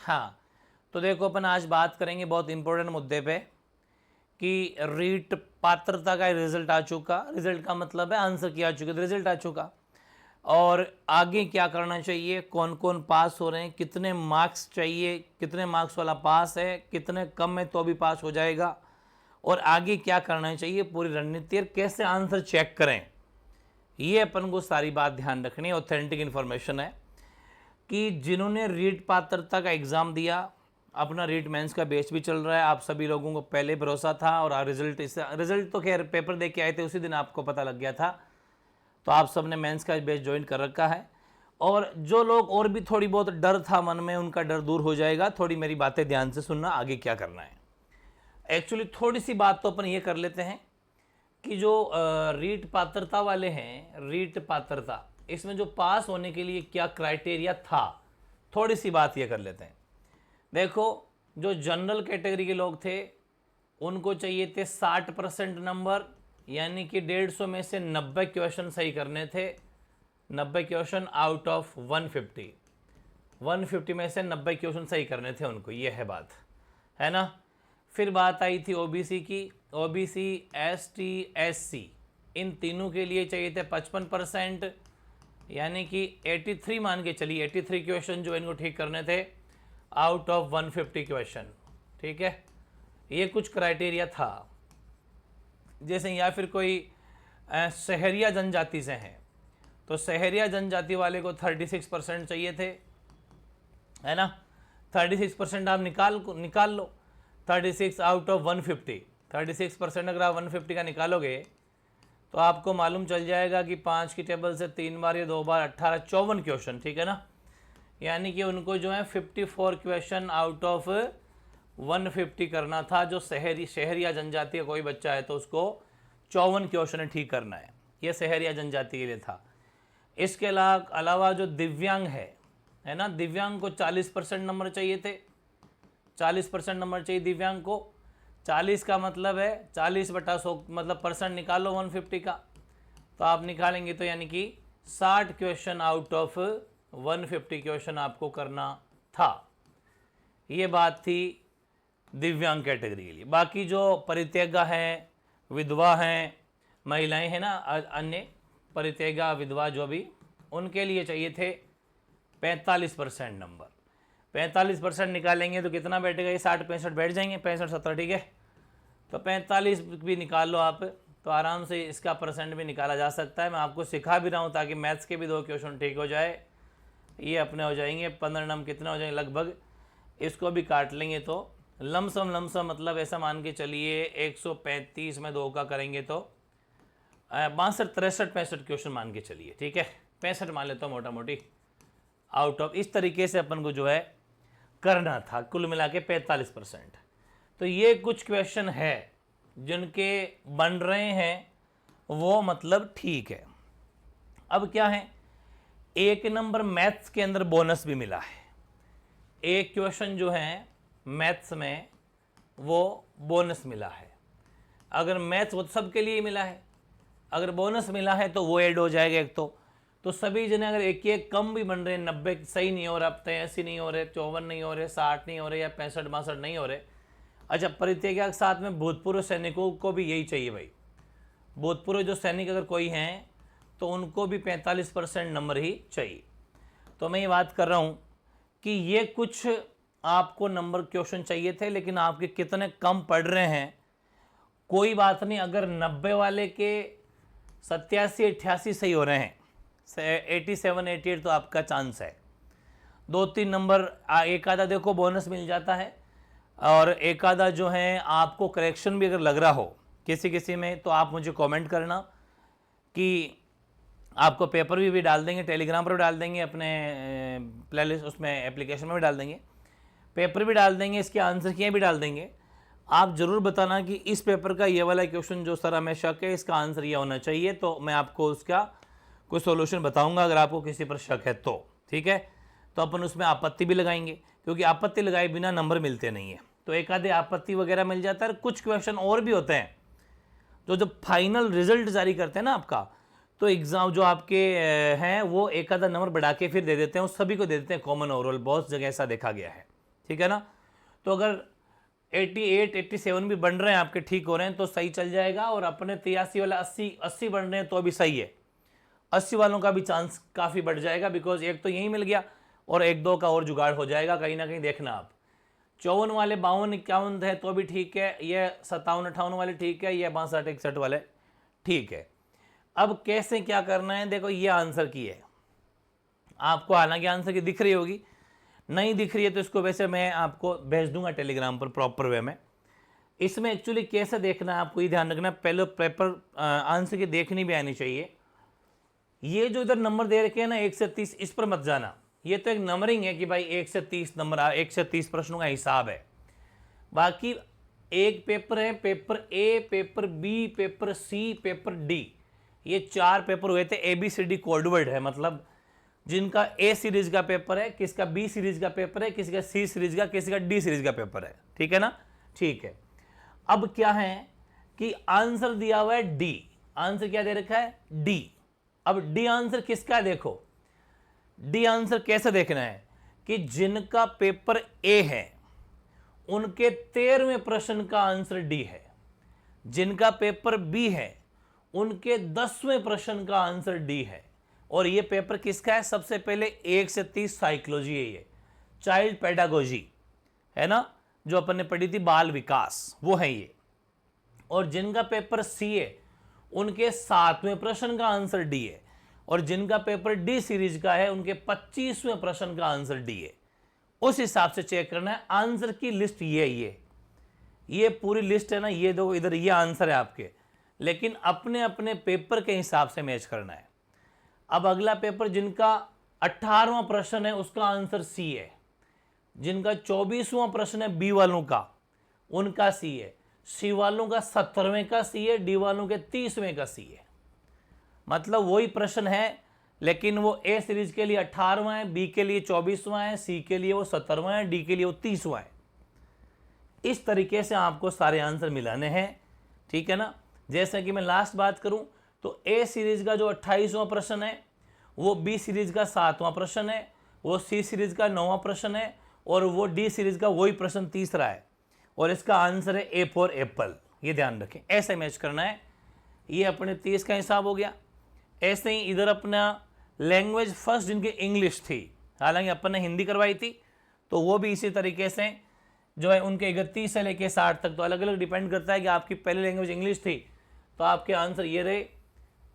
हाँ, तो देखो अपन आज बात करेंगे बहुत इंपॉर्टेंट मुद्दे पे कि रीट पात्रता का रिजल्ट आ चुका। रिजल्ट का मतलब है आंसर किया चुके, तो रिजल्ट आ चुका और आगे क्या करना चाहिए, कौन कौन पास हो रहे हैं, कितने मार्क्स चाहिए, कितने मार्क्स वाला पास है, कितने कम है तो भी पास हो जाएगा, और आगे क्या करना चाहिए, पूरी रणनीति, कैसे आंसर चेक करें, ये अपन को सारी बात ध्यान रखनी है। ऑथेंटिक इन्फॉर्मेशन है कि जिन्होंने रीट पात्रता का एग्ज़ाम दिया, अपना रीट मेंस का बैच भी चल रहा है, आप सभी लोगों को पहले भरोसा था और रिजल्ट तो खैर पेपर दे के आए थे उसी दिन आपको पता लग गया था, तो आप सब ने मेंस का बैच ज्वाइन कर रखा है। और जो लोग और भी थोड़ी बहुत डर था मन में, उनका डर दूर हो जाएगा। थोड़ी मेरी बातें ध्यान से सुनना, आगे क्या करना है। एक्चुअली थोड़ी सी बात तो अपन ये कर लेते हैं कि जो रीट पात्रता वाले हैं, रीट पात्रता, इसमें जो पास होने के लिए क्या क्राइटेरिया था, थोड़ी सी बात ये कर लेते हैं। देखो, जो जनरल कैटेगरी के लोग थे उनको चाहिए थे 60% नंबर, यानी कि 150 में से 90 क्वेश्चन सही करने थे। 90 क्वेश्चन आउट ऑफ 150, 150 में से 90 क्वेश्चन सही करने थे उनको, ये है बात, है ना। फिर बात आई थी ओबीसी की। ओबीसी, एसटी, एससी, इन तीनों के लिए चाहिए थे 55%, यानी कि 83 मान के चलिए, 83 क्वेश्चन जो इनको ठीक करने थे आउट ऑफ 150 क्वेश्चन, ठीक है। ये कुछ क्राइटेरिया था। जैसे या फिर कोई शहरिया जनजाति से हैं तो शहरिया जनजाति वाले को 36% चाहिए थे, है ना। 36% आप निकाल लो। 36 आउट ऑफ 150, 36% अगर आप 150 का निकालोगे तो आपको मालूम चल जाएगा कि 5 की टेबल से 3 बार या 2 बार 18, 54 क्वेश्चन, ठीक है ना। यानी कि उनको जो है 54 क्वेश्चन आउट ऑफ 150 करना था। जो शहर या जनजाति का कोई बच्चा है तो उसको 54 क्वेश्चन ठीक करना है, ये शहर या जनजाति के लिए था। इसके अलावा जो दिव्यांग है ना, दिव्यांग को 40% नंबर चाहिए थे। 40% नंबर चाहिए दिव्यांग को। 40 का मतलब है 40/100, मतलब परसेंट निकालो 150 का, तो आप निकालेंगे तो यानी कि 60 क्वेश्चन आउट ऑफ 150 क्वेश्चन आपको करना था। ये बात थी दिव्यांग कैटेगरी के लिए। बाकी जो परित्यज्य हैं, विधवा हैं, महिलाएं हैं ना, अन्य परित्यज्य विधवा जो भी, उनके लिए चाहिए थे 45% नंबर। 45% निकालेंगे तो कितना बैठेगा, ये 60 65 बैठ जाएंगे, 65 70, ठीक है। तो 45 भी निकाल लो आप, तो आराम से इसका परसेंट भी निकाला जा सकता है। मैं आपको सिखा भी रहा हूँ ताकि मैथ्स के भी 2 क्वेश्चन ठीक हो जाए। ये अपने हो जाएंगे 15 नंबर, कितने हो जाएंगे लगभग, इसको भी काट लेंगे तो लमसम मतलब ऐसा मान के चलिए 135 में 2 का करेंगे तो 62 63 65 क्वेश्चन मान के चलिए, ठीक है। 65 मान लेता हूँ मोटा मोटी आउट ऑफ, इस तरीके से अपन को जो है करना था, कुल मिला के 45%। तो ये कुछ क्वेश्चन है जिनके बन रहे हैं, वो मतलब ठीक है। अब क्या है, 1 नंबर मैथ्स के अंदर बोनस भी मिला है। एक क्वेश्चन जो है मैथ्स में वो बोनस मिला है। अगर मैथ्स वो सबके लिए मिला है, अगर बोनस मिला है तो वो ऐड हो जाएगा एक तो सभी जने अगर एक एक कम भी बन रहे हैं, 90 सही नहीं हो रहा, अब 83 नहीं हो रहे, 54 नहीं हो रहे, 60 नहीं हो रहे, या 65 62 नहीं हो रहे। अच्छा, परित्यज्य के साथ में भूतपूर्व सैनिकों को भी यही चाहिए भाई। भूतपूर्व जो सैनिक अगर कोई हैं तो उनको भी 45% नंबर ही चाहिए। तो मैं ये बात कर रहा हूँ कि ये कुछ आपको नंबर क्वेश्चन चाहिए थे, लेकिन आपके कितने कम पढ़ रहे हैं कोई बात नहीं। अगर 90 वाले के 87 88 सही हो रहे हैं, 87 88 तो आपका चांस है। 2-3 नंबर एक आधा देखो बोनस मिल जाता है, और एक आधा जो है आपको करेक्शन भी अगर लग रहा हो किसी में, तो आप मुझे कमेंट करना कि आपको पेपर भी डाल देंगे, टेलीग्राम पर भी डाल देंगे, अपने प्लेलिस्ट उसमें एप्लीकेशन में भी डाल देंगे, पेपर भी डाल देंगे, इसके आंसर किए भी डाल देंगे। आप ज़रूर बताना कि इस पेपर का ये वाला क्वेश्चन जो सर हमें शक है, इसका आंसर ये होना चाहिए, तो मैं आपको उसका कोई सॉल्यूशन बताऊंगा अगर आपको किसी पर शक है तो, ठीक है। तो अपन उसमें आपत्ति भी लगाएंगे, क्योंकि आपत्ति लगाए बिना नंबर मिलते नहीं है। तो एक आधे आपत्ति वगैरह मिल जाता है। कुछ क्वेश्चन और भी होते हैं जो जब फाइनल रिजल्ट जारी करते हैं ना आपका, तो एग्ज़ाम जो आपके हैं वो एक आधा नंबर बढ़ा के फिर दे देते हैं, उस सभी को दे देते हैं कॉमन ओवरऑल। बहुत जगह ऐसा देखा गया है, ठीक है ना। तो अगर 88 87 भी बन रहे हैं आपके, ठीक हो रहे हैं तो सही चल जाएगा। और अपने 83 वाला 80 बन रहे हैं तो अभी सही है। 80 वालों का भी चांस काफ़ी बढ़ जाएगा, बिकॉज एक तो यही मिल गया और एक दो का और जुगाड़ हो जाएगा कहीं ना कहीं, देखना आप। 54 वाले 52 51 है तो भी ठीक है, ये 57 58 वाले ठीक है, ये 62 61 वाले ठीक है। अब कैसे क्या करना है, देखो ये आंसर की है आपको, हालांकि आंसर की दिख रही होगी, नहीं दिख रही है तो इसको वैसे मैं आपको भेज दूंगा टेलीग्राम पर प्रॉपर वे में। इसमें एक्चुअली कैसे देखना है आपको ये ध्यान रखना, पहले पेपर आंसर की देखनी भी आनी चाहिए। ये जो इधर नंबर दे रखे हैं ना 1 से 30, इस पर मत जाना, ये तो एक नंबरिंग है कि भाई 1 से 30 नंबर 1 से 30 प्रश्नों का हिसाब है। बाकी एक पेपर है, paper A, paper B, paper C, paper D, ये 4 पेपर हुए थे। ABCD कोडवर्ड है, मतलब जिनका ए सीरीज का पेपर है, किसका बी सीरीज का पेपर है, किसी का सी सीरीज का, किसी का डी सीरीज का पेपर है, ठीक है ना। ठीक है, अब क्या है कि आंसर दिया हुआ है डी, आंसर क्या दे रखा है डी। अब डी आंसर किसका है, देखो डी आंसर कैसे देखना है कि जिनका पेपर ए है उनके 13वें प्रश्न का आंसर डी है, जिनका पेपर बी है उनके 10वें प्रश्न का आंसर डी है। और ये पेपर किसका है, सबसे पहले 1 से 30 साइकोलॉजी है, ये चाइल्ड पेडागोजी है ना, जो अपन ने पढ़ी थी बाल विकास, वो है ये। और जिनका पेपर सी है उनके 7वें प्रश्न का आंसर डी है, और जिनका पेपर डी सीरीज का है उनके 25वें प्रश्न का आंसर डी है। उस हिसाब से चेक करना है। आंसर की लिस्ट ये पूरी लिस्ट है ना, ये दो इधर ये आंसर है आपके, लेकिन अपने अपने पेपर के हिसाब से मैच करना है। अब अगला पेपर जिनका 18वां प्रश्न है उसका आंसर सी है, जिनका 24वां प्रश्न है बी वालों का उनका सी है, सी वालों का 17वें का सी है, डी वालों के 30वें का सी है। मतलब वही प्रश्न है, लेकिन वो ए सीरीज के लिए 18वां है, बी के लिए 24वां है, सी के लिए वो 17वां है, डी के लिए वो 30वां है। इस तरीके से आपको सारे आंसर मिलाने हैं, ठीक है ना। जैसे कि मैं लास्ट बात करूं तो ए सीरीज का जो 28वां प्रश्न है वो बी सीरीज का 7वां प्रश्न है, वो सी सीरीज का 9वां प्रश्न है, और वो डी सीरीज का वही प्रश्न तीसरा है, और इसका आंसर है ए फॉर एप्पल। ये ध्यान रखें, ऐसे मैच करना है। ये अपने 30 का हिसाब हो गया। ऐसे ही इधर अपना लैंग्वेज फर्स्ट जिनकी इंग्लिश थी, हालांकि अपन ने हिंदी करवाई थी, तो वो भी इसी तरीके से जो है उनके 31 से लेके 60 तक, तो अलग अलग डिपेंड करता है कि आपकी पहली लैंग्वेज इंग्लिश थी तो आपके आंसर ये रहे,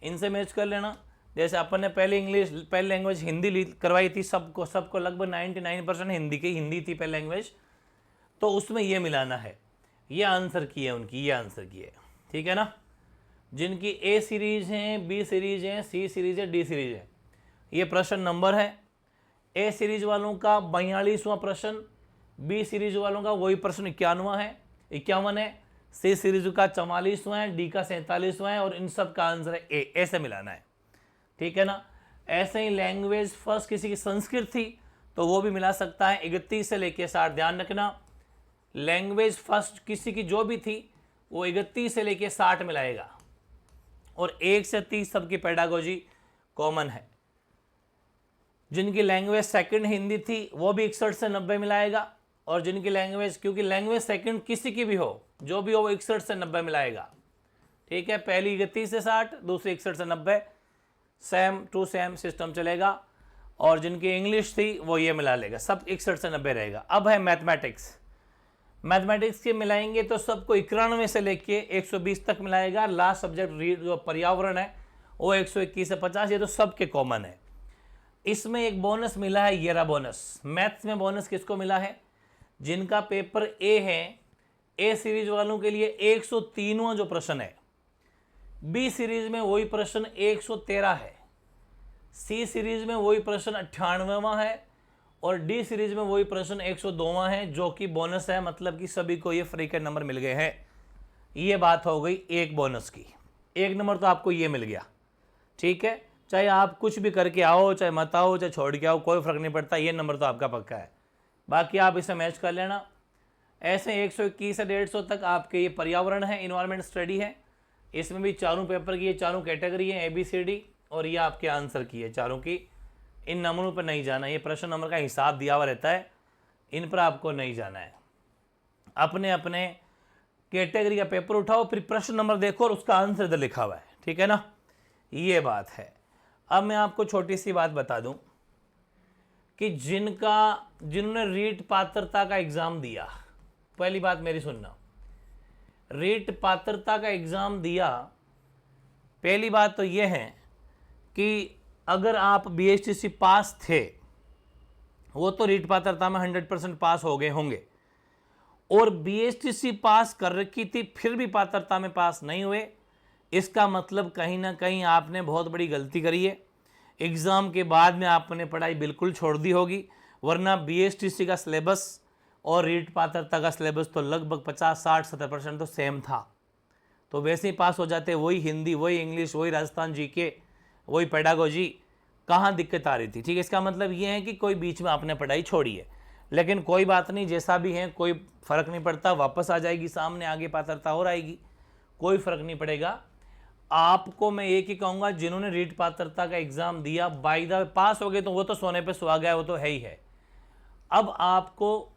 इनसे मैच कर लेना। जैसे अपन ने पहली लैंग्वेज हिंदी करवाई थी, सबको लगभग 99% हिंदी थी पहली लैंग्वेज, तो उसमें ये मिलाना है। ये आंसर की है उनकी, ये आंसर की है, ठीक है ना। जिनकी ए सीरीज हैं, बी सीरीज हैं, सी सीरीज है, डी सीरीज है, ये प्रश्न नंबर है। ए सीरीज वालों का 42वां प्रश्न, बी सीरीज वालों का वही प्रश्न 51 है, सी सीरीज का 44वां है, डी का 47वां है, और इन सब का आंसर है ए। ऐसे मिलाना है, ठीक है ना। ऐसे ही लैंग्वेज फर्स्ट किसी की संस्कृत थी तो वो भी मिला सकता है 31 से लेके 60। ध्यान रखना, लैंग्वेज फर्स्ट किसी की जो भी थी वो 31 से लेके 60 मिलाएगा, और 1 से 30 सबकी पेडागोजी कॉमन है। जिनकी लैंग्वेज सेकंड हिंदी थी वो भी 61 से 90 मिलाएगा, और जिनकी लैंग्वेज, क्योंकि लैंग्वेज सेकंड किसी की भी हो, जो भी हो, वो 61 से 90 मिलाएगा, ठीक है। पहली 31 से 60, दूसरी 61 से 90, सेम टू सेम सिस्टम चलेगा। और जिनकी इंग्लिश थी वो ये मिला लेगा, सब 61 से 90 रहेगा। अब है मैथमेटिक्स के मिलाएंगे तो सबको 91 से लेके 120 तक मिलाएगा। लास्ट सब्जेक्ट जो पर्यावरण है वो 121 से 50, ये तो सबके कॉमन है। इसमें एक बोनस मिला है, ये रहा बोनस। मैथ्स में बोनस किसको मिला है, जिनका पेपर ए है, ए सीरीज वालों के लिए 103वां जो प्रश्न है, बी सीरीज में वही प्रश्न 113 है, सी सीरीज में वही प्रश्न 98वां है, और डी सीरीज में वही प्रश्न 102वां है, जो कि बोनस है। मतलब कि सभी को ये फ्री के नंबर मिल गए हैं। ये बात हो गई एक बोनस की, एक नंबर तो आपको ये मिल गया, ठीक है। चाहे आप कुछ भी करके आओ, चाहे मत आओ, चाहे छोड़ के आओ, कोई फर्क नहीं पड़ता, ये नंबर तो आपका पक्का है। बाकी आप इसे मैच कर लेना। ऐसे 121 से 150 तक आपके ये पर्यावरण है, इन्वायरमेंट स्टडी है। इसमें भी चारों पेपर की, ये चारों कैटेगरी है, ABCD, और ये आपके आंसर की है चारों की। इन नंबरों पर नहीं जाना, ये प्रश्न नंबर का हिसाब दिया हुआ रहता है, इन पर आपको नहीं जाना है। अपने अपने कैटेगरी का पेपर उठाओ, फिर प्रश्न नंबर देखो और उसका आंसर इधर लिखा हुआ है, ठीक है ना, ये बात है। अब मैं आपको छोटी सी बात बता दूं कि जिन्होंने रीट पात्रता का एग्जाम दिया, पहली बात मेरी सुनना, रीट पात्रता का एग्जाम दिया, पहली बात तो यह है कि अगर आप बीएचटीसी पास थे, वो तो रीट पात्रता में 100% पास हो गए होंगे, और बीएचटीसी पास कर रखी थी फिर भी पात्रता में पास नहीं हुए, इसका मतलब कहीं ना कहीं आपने बहुत बड़ी गलती करी है। एग्ज़ाम के बाद में आपने पढ़ाई बिल्कुल छोड़ दी होगी, वरना बीएचटीसी का सिलेबस और रीट पात्रता का सिलेबस तो लगभग 50-60-70% तो सेम था, तो वैसे ही पास हो जाते। वही हिंदी, वही इंग्लिश, वही राजस्थान जीके, वही पेडागोजी, कहाँ दिक्कत आ रही थी, ठीक है। इसका मतलब ये है कि कोई बीच में आपने पढ़ाई छोड़ी है, लेकिन कोई बात नहीं, जैसा भी है कोई फ़र्क नहीं पड़ता, वापस आ जाएगी सामने, आगे पात्रता और आएगी, कोई फ़र्क नहीं पड़ेगा। आपको मैं एक ही कहूँगा, जिन्होंने रीट पात्रता का एग्ज़ाम दिया बाय द पास हो गए तो वो तो सोने पे सुहागा है, वो तो है ही है। अब आपको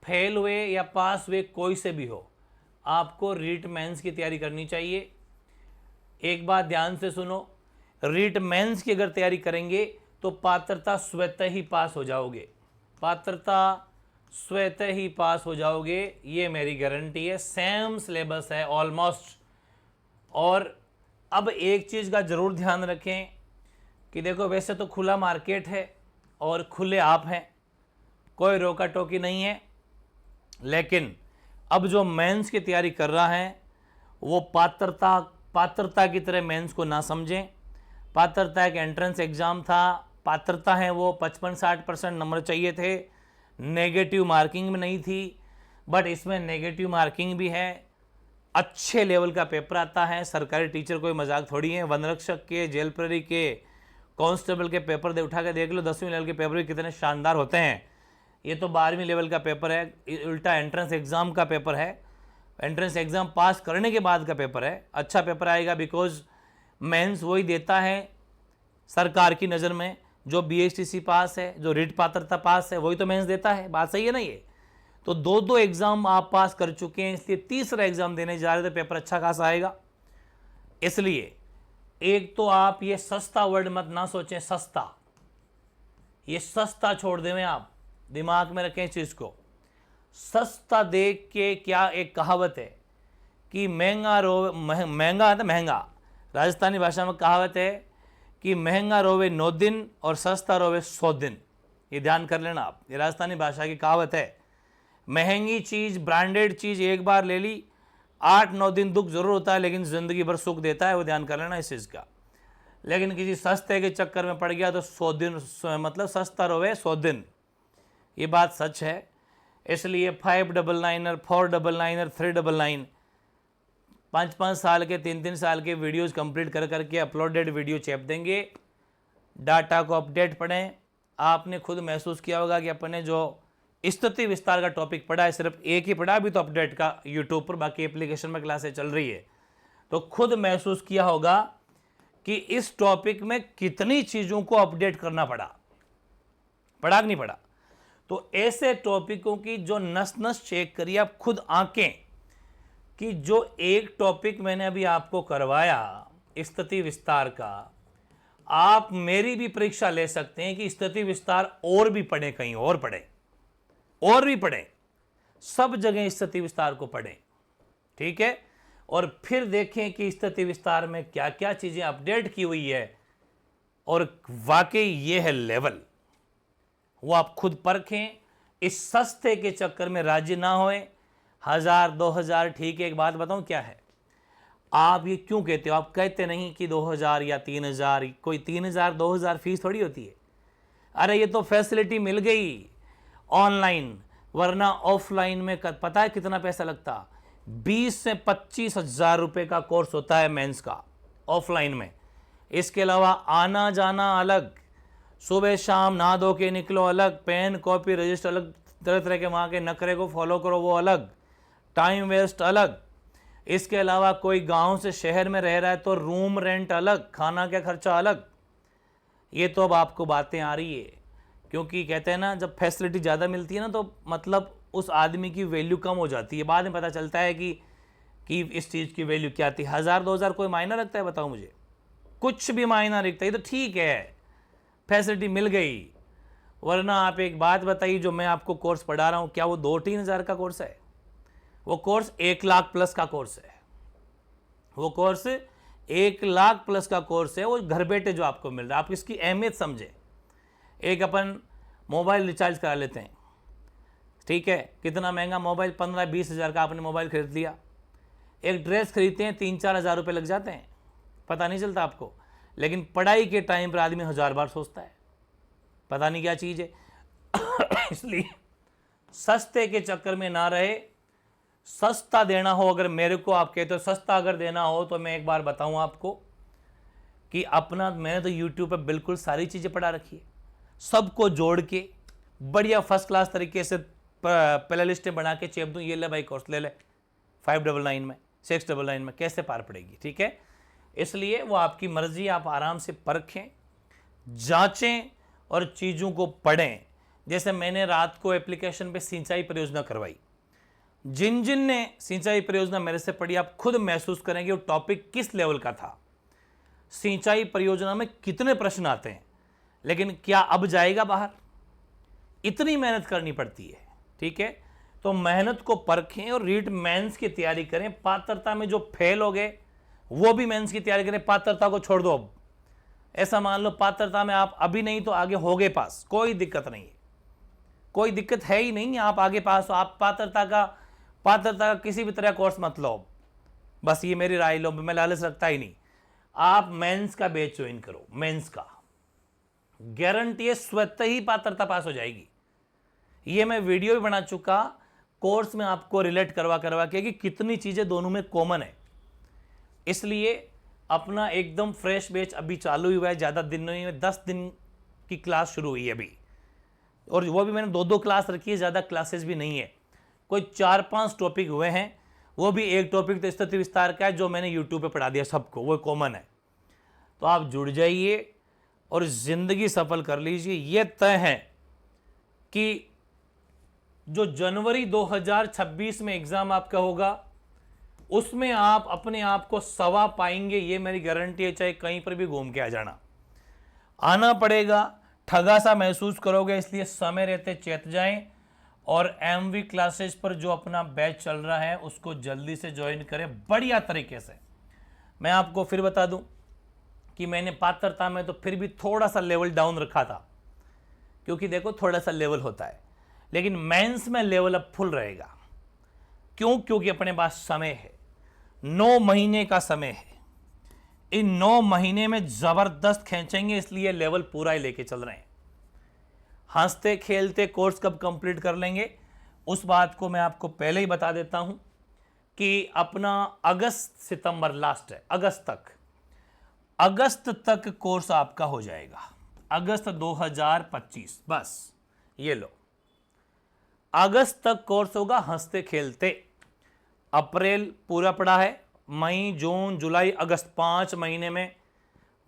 फेल हुए या पास हुए कोई से भी हो, आपको रीट मेंस की तैयारी करनी चाहिए। एक बात ध्यान से सुनो, रीट मेंस की अगर तैयारी करेंगे तो पात्रता स्वतः ही पास हो जाओगे, पात्रता स्वतः ही पास हो जाओगे, ये मेरी गारंटी है। सेम सिलेबस है ऑलमोस्ट। और अब एक चीज़ का ज़रूर ध्यान रखें कि देखो, वैसे तो खुला मार्केट है और खुले आप हैं, कोई रोका टोकी नहीं है, लेकिन अब जो मेंस की तैयारी कर रहा है वो पात्रता की तरह मेंस को ना समझें। पात्रता एक एंट्रेंस एग्ज़ाम था, पात्रता है वो 55-60% नंबर चाहिए थे, नेगेटिव मार्किंग में नहीं थी, बट इसमें नेगेटिव मार्किंग भी है, अच्छे लेवल का पेपर आता है। सरकारी टीचर कोई मजाक थोड़ी है, वन रक्षक के, जेल प्रहरी के, कांस्टेबल के पेपर दे उठा के देख लो, 10वीं लेवल के पेपर भी कितने शानदार होते हैं। ये तो 12वीं लेवल का पेपर है, उल्टा एंट्रेंस एग्ज़ाम का पेपर है, एंट्रेंस एग्ज़ाम पास करने के बाद का पेपर है। अच्छा पेपर आएगा, बिकॉज मेंस वही देता है सरकार की नज़र में, जो बीएचटीसी पास है, जो रीट पात्रता पास है, वही तो मेंस देता है। बात सही है ना ये? तो दो एग्ज़ाम आप पास कर चुके हैं, इसलिए तीसरा एग्ज़ाम देने जा रहे थे, पेपर अच्छा खासा आएगा। इसलिए एक तो आप ये सस्ता वर्ड मत ना सोचें, सस्ता, ये सस्ता छोड़ दें, आप दिमाग में रखें इस चीज़ को। सस्ता देख के, क्या एक कहावत है कि महंगा, राजस्थानी भाषा में कहावत है कि महंगा रोवे 9 दिन और सस्ता रोवे 100 दिन। ये ध्यान कर लेना आप, ये राजस्थानी भाषा की कहावत है। महंगी चीज़, ब्रांडेड चीज़ एक बार ले ली, 8-9 दिन दुख जरूर होता है, लेकिन ज़िंदगी भर सुख देता है, वो ध्यान कर लेना इस चीज़ का। लेकिन किसी सस्ते के चक्कर में पड़ गया तो 100 दिन, मतलब सस्ता रोवे 100 दिन, ये बात सच है। इसलिए 599, 499, 399, 5-5 साल के, 3-3 साल के वीडियोस कंप्लीट कर करके अपलोडेड वीडियो चेप देंगे। डाटा को अपडेट पढ़ें। आपने खुद महसूस किया होगा कि अपने जो स्थिति विस्तार का टॉपिक पढ़ा है, सिर्फ एक ही पढ़ा अभी तो अपडेट का यूट्यूब पर, बाकी एप्लीकेशन में क्लासेस चल रही है, तो खुद महसूस किया होगा कि इस टॉपिक में कितनी चीज़ों को अपडेट करना पड़ा कि नहीं पड़ा। तो ऐसे टॉपिकों की जो नस नस चेक करिए आप खुद आंकें, कि जो एक टॉपिक मैंने अभी आपको करवाया स्थिति विस्तार का, आप मेरी भी परीक्षा ले सकते हैं कि स्थिति विस्तार और भी पढ़ें, कहीं और पढ़ें, और भी पढ़ें, सब जगह स्थिति विस्तार को पढ़ें, ठीक है। और फिर देखें कि स्थिति विस्तार में क्या क्या चीज़ें अपडेट की हुई है और वाकई ये है लेवल, वो आप खुद परखें। इस सस्ते के चक्कर में राजी ना होए। 1000-2000 ठीक है। एक बात बताऊं क्या है, आप ये क्यों कहते हो? आप कहते नहीं कि 2000 या 3000, कोई 3000-2000 फीस थोड़ी होती है। अरे ये तो फैसिलिटी मिल गई ऑनलाइन, वरना ऑफलाइन में पता है कितना पैसा लगता? 20 से 25 हज़ार रुपये का कोर्स होता है मेंस का ऑफलाइन में। इसके अलावा आना जाना अलग, सुबह शाम नहा धो के निकलो अलग, पेन कॉपी रजिस्टर अलग, तरह तरह के वहाँ के नखरे को फॉलो करो वो अलग, टाइम वेस्ट अलग। इसके अलावा कोई गांव से शहर में रह रहा है तो रूम रेंट अलग, खाना का खर्चा अलग। ये तो अब आपको बातें आ रही है क्योंकि कहते हैं ना जब फैसिलिटी ज़्यादा मिलती है ना तो मतलब उस आदमी की वैल्यू कम हो जाती है, बाद में पता चलता है कि इस चीज़ की वैल्यू क्या थी। 1000-2000 कोई मायना रखता है बताओ मुझे? कुछ भी मायना रखता है, तो ठीक है फैसिलिटी मिल गई। वरना आप एक बात बताइए, जो मैं आपको कोर्स पढ़ा रहा हूँ क्या वो 2-3 हज़ार का कोर्स है? वो कोर्स 1 लाख प्लस का कोर्स है। वो कोर्स 1 लाख प्लस का कोर्स है, वो घर बैठे जो आपको मिल रहा है। आप इसकी अहमियत समझें। एक अपन मोबाइल रिचार्ज करा लेते हैं, ठीक है, कितना महंगा मोबाइल, 15-20 हज़ार का आपने मोबाइल खरीद लिया। एक ड्रेस खरीदते हैं 3-4 हज़ार रुपये लग जाते हैं, पता नहीं चलता आपको। लेकिन पढ़ाई के टाइम पर आदमी 1000 बार सोचता है, पता नहीं क्या चीज़ है। इसलिए सस्ते के चक्कर में ना रहे। सस्ता देना हो, अगर मेरे को आप कहते हो सस्ता अगर देना हो, तो मैं एक बार बताऊं आपको कि अपना मैंने तो यूट्यूब पे बिल्कुल सारी चीज़ें पढ़ा रखी है, सबको जोड़ के बढ़िया फर्स्ट क्लास तरीके से प्ले लिस्टें बना के चेप दूँ, ये ले भाई कोर्स ले ले 599 में 699 में, कैसे पार पड़ेगी? ठीक है, इसलिए वो आपकी मर्जी, आप आराम से परखें, जांचें और चीज़ों को पढ़ें। जैसे मैंने रात को एप्लीकेशन पे सिंचाई परियोजना करवाई, जिन जिन ने सिंचाई परियोजना मेरे से पढ़ी, आप खुद महसूस करेंगे वो टॉपिक किस लेवल का था, सिंचाई परियोजना में कितने प्रश्न आते हैं, लेकिन क्या अब जाएगा बाहर? इतनी मेहनत करनी पड़ती है। ठीक है, तो मेहनत को परखें और रीट मेंस की तैयारी करें। पात्रता में जो फेल हो गए वो भी मेंस की तैयारी करें, पात्रता को छोड़ दो। अब ऐसा मान लो पात्रता में आप अभी नहीं तो आगे हो गए पास, कोई दिक्कत नहीं है, कोई दिक्कत है ही नहीं, आप आगे पास हो। आप पात्रता का किसी भी तरह कोर्स मत लो, बस ये मेरी राय लो, मैं लालच रखता ही नहीं। आप मेंस का बैच ज्वाइन करो, मेंस का गारंटी है स्वतः ही पात्रता पास हो जाएगी। ये मैं वीडियो भी बना चुका कोर्स में आपको रिलेट करवा के कि कितनी चीजें दोनों में कॉमन है। इसलिए अपना एकदम फ्रेश बैच अभी चालू हुआ है, ज़्यादा दिन नहीं हुए, 10 दिन की क्लास शुरू हुई है अभी, और वो भी मैंने 2-2 क्लास रखी है, ज़्यादा क्लासेस भी नहीं है, कोई 4-5 टॉपिक हुए हैं। वो भी एक टॉपिक तो स्थिति विस्तार का है जो मैंने यूट्यूब पे पढ़ा दिया सबको, वो कॉमन है। तो आप जुड़ जाइए और ज़िंदगी सफल कर लीजिए। ये तय है कि जो जनवरी 2026 में एग्ज़ाम आपका होगा उसमें आप अपने आप को सवा पाएंगे, ये मेरी गारंटी है। चाहे कहीं पर भी घूम के आ जाना, आना पड़ेगा, ठगा सा महसूस करोगे, इसलिए समय रहते चेत जाएं। और एमवी क्लासेस पर जो अपना बैच चल रहा है उसको जल्दी से ज्वाइन करें बढ़िया तरीके से। मैं आपको फिर बता दूं कि मैंने पात्रता में तो फिर भी थोड़ा सा लेवल डाउन रखा था, क्योंकि देखो थोड़ा सा लेवल होता है, लेकिन मेंस में लेवल अब फुल रहेगा। क्यों? क्योंकि अपने पास समय है, 9 महीने का समय है। इन 9 महीने में जबरदस्त खींचेंगे, इसलिए लेवल पूरा ही लेके चल रहे हैं। हंसते खेलते कोर्स कब कंप्लीट कर लेंगे उस बात को मैं आपको पहले ही बता देता हूं कि अपना अगस्त सितंबर लास्ट है, अगस्त तक कोर्स आपका हो जाएगा, अगस्त 2025। बस ये लो, अगस्त तक कोर्स होगा हंसते खेलते। अप्रैल पूरा पड़ा है, मई जून जुलाई अगस्त 5 महीने में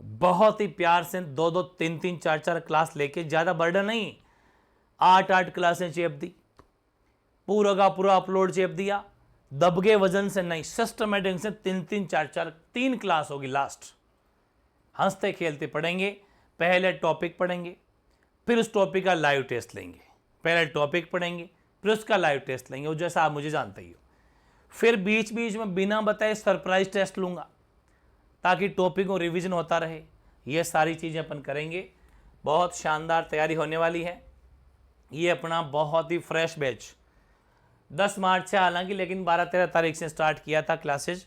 बहुत ही प्यार से 2-2 3-3 4-4 क्लास लेके, ज़्यादा बर्डन नहीं, 8-8 क्लासें चेप दी, पूरा का पूरा अपलोड चेप दिया, दबके वजन से नहीं, सिस्टमेटिक से 3-3 4-4 3 क्लास होगी लास्ट। हंसते खेलते पढ़ेंगे, पहले टॉपिक पढ़ेंगे, फिर उस टॉपिक का लाइव टेस्ट लेंगे, पहले टॉपिक पढ़ेंगे फिर उसका लाइव टेस्ट लेंगे, और जैसा आप मुझे जानते ही हो। फिर बीच बीच में बिना बताए सरप्राइज टेस्ट लूँगा ताकि टॉपिक को रिवीजन होता रहे। ये सारी चीज़ें अपन करेंगे, बहुत शानदार तैयारी होने वाली है। ये अपना बहुत ही फ्रेश बैच 10 मार्च से हालांकि, लेकिन 12-13 तारीख से स्टार्ट किया था क्लासेज,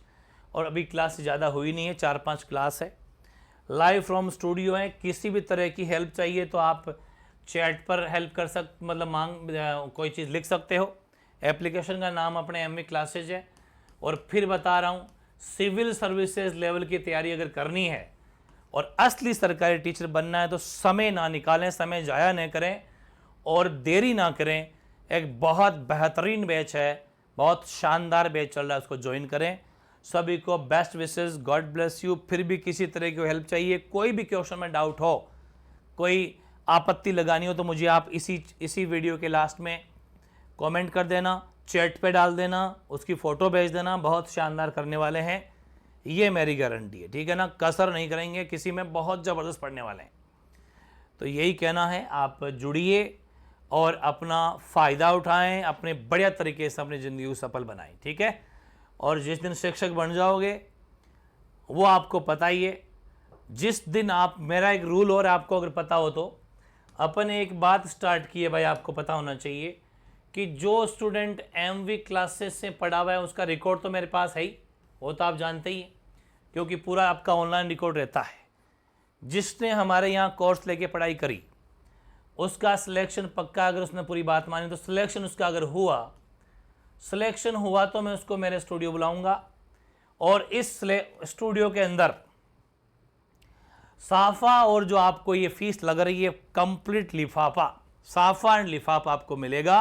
और अभी क्लास ज़्यादा हुई नहीं है, 4-5 क्लास है। लाइव फ्रॉम स्टूडियो है। किसी भी तरह की हेल्प चाहिए तो आप चैट पर हेल्प कर मतलब कोई चीज़ लिख सकते हो। एप्लीकेशन का नाम अपने एमवी क्लासेज है। और फिर बता रहा हूँ, सिविल सर्विसेज लेवल की तैयारी अगर करनी है और असली सरकारी टीचर बनना है तो समय ना निकालें, समय जाया न करें और देरी ना करें। एक बहुत बेहतरीन बैच है, बहुत शानदार बैच चल रहा है, उसको ज्वाइन करें। सभी को best wishes, God bless you. फिर भी किसी तरह की हेल्प चाहिए, कोई भी क्वेश्चन में डाउट हो, कोई आपत्ति लगानी हो तो मुझे आप इसी वीडियो के लास्ट में कमेंट कर देना, चैट पे डाल देना, उसकी फ़ोटो भेज देना। बहुत शानदार करने वाले हैं, ये मेरी गारंटी है, ठीक है ना। कसर नहीं करेंगे किसी में, बहुत ज़बरदस्त पढ़ने वाले हैं। तो यही कहना है, आप जुड़िए और अपना फ़ायदा उठाएं, अपने बढ़िया तरीके से अपनी ज़िंदगी को सफल बनाएं, ठीक है। और जिस दिन शिक्षक बन जाओगे वो आपको पता ही है, जिस दिन आप, मेरा एक रूल और आपको अगर पता हो तो, अपन ने एक बात स्टार्ट की है भाई, आपको पता होना चाहिए कि जो स्टूडेंट MV क्लासेस से पढ़ा हुआ है उसका रिकॉर्ड तो मेरे पास है ही, वो तो आप जानते ही हैं, क्योंकि पूरा आपका ऑनलाइन रिकॉर्ड रहता है। जिसने हमारे यहाँ कोर्स लेके पढ़ाई करी उसका सिलेक्शन पक्का, अगर उसने पूरी बात मानी तो सिलेक्शन उसका अगर सिलेक्शन हुआ तो मैं उसको मेरे स्टूडियो बुलाऊंगा, और इस स्टूडियो के अंदर साफा और जो आपको ये फीस लग रही है कंप्लीट लिफाफा, साफा एंड लिफाफा आपको मिलेगा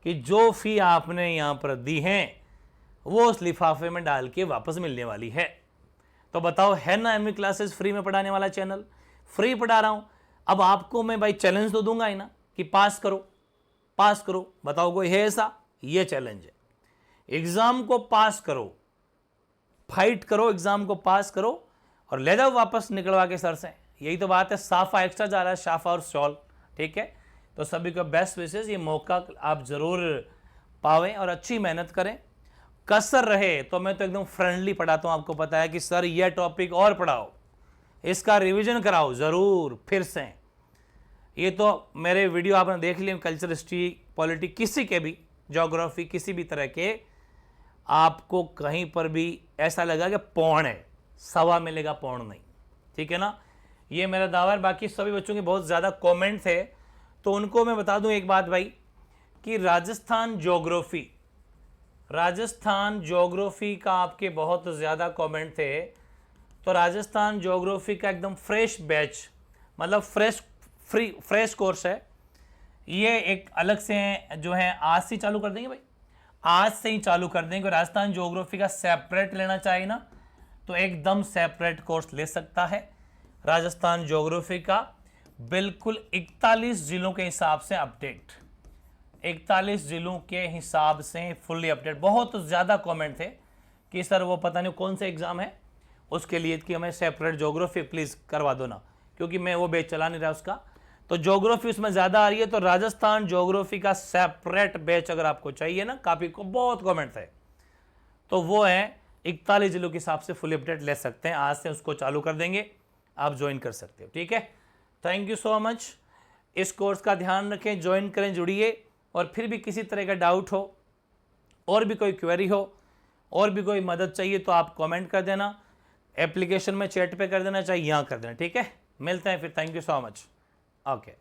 कि जो फी आपने यहाँ पर दी है वो उस लिफाफे में डाल के वापस मिलने वाली है। तो बताओ, है ना MV क्लासेस फ्री में पढ़ाने वाला चैनल, फ्री पढ़ा रहा हूँ। अब आपको मैं भाई चैलेंज तो दूंगा ही ना कि पास करो। बताओ कोई है ऐसा? ये चैलेंज है, एग्जाम को पास करो, फाइट करो, एग्जाम को पास करो और ले जाओ वापस निकलवा के सर से। यही तो बात है। साफा एक्स्ट्रा जा रहा है, साफा और शॉल, ठीक है। तो सभी को बेस्ट विशेष, ये मौका आप जरूर पावें और अच्छी मेहनत करें, कसर रहे तो मैं तो एकदम फ्रेंडली पढ़ाता हूँ। आपको पता है कि सर यह टॉपिक और पढ़ाओ, इसका रिवीजन कराओ ज़रूर फिर से। ये तो मेरे वीडियो आपने देख लिए, कल्चर, हिस्ट्री, पॉलिटी, किसी के भी, ज्योग्राफी, किसी भी तरह के, आपको कहीं पर भी ऐसा लगा कि पौन है, सवा मिलेगा, पौन नहीं, ठीक है ना। ये मेरा दावा है। बाकी सभी बच्चों के बहुत ज़्यादा कमेंट थे, तो उनको मैं बता दूं एक बात भाई, कि राजस्थान ज्योग्राफी का आपके बहुत ज़्यादा कमेंट थे। तो राजस्थान ज्योग्राफी का एकदम फ्रेश बैच, मतलब फ्रेश कोर्स है। ये एक अलग से जो है आज से चालू कर देंगे भाई, आज से ही चालू कर देंगे। राजस्थान ज्योग्राफी का सेपरेट लेना चाहिए ना, तो एकदम सेपरेट कोर्स ले सकता है। राजस्थान ज्योग्राफी का बिल्कुल 41 जिलों के हिसाब से अपडेट, 41 जिलों के हिसाब से फुल्ली अपडेट। बहुत ज़्यादा कमेंट थे कि सर वो पता नहीं कौन सा एग्ज़ाम है उसके लिए कि हमें सेपरेट ज्योग्राफी प्लीज़ करवा दो ना, क्योंकि मैं वो बैच चला नहीं रहा उसका। तो ज्योग्राफी उसमें ज़्यादा आ रही है, तो राजस्थान ज्योग्राफी का सेपरेट बैच अगर आपको चाहिए ना, काफ़ी को बहुत कमेंट थे, तो वो है 41 जिलों के हिसाब से फुल अपडेट ले सकते हैं। आज से उसको चालू कर देंगे, आप ज्वाइन कर सकते हो, ठीक है। Thank you so much. इस कोर्स का ध्यान रखें, ज्वाइन करें, जुड़िए। और फिर भी किसी तरह का डाउट हो, और भी कोई क्वेरी हो, और भी कोई मदद चाहिए तो आप कमेंट कर देना, एप्लीकेशन में चैट पे कर देना, चाहे यहाँ कर देना, ठीक है। मिलते हैं फिर। Thank you so much. Okay.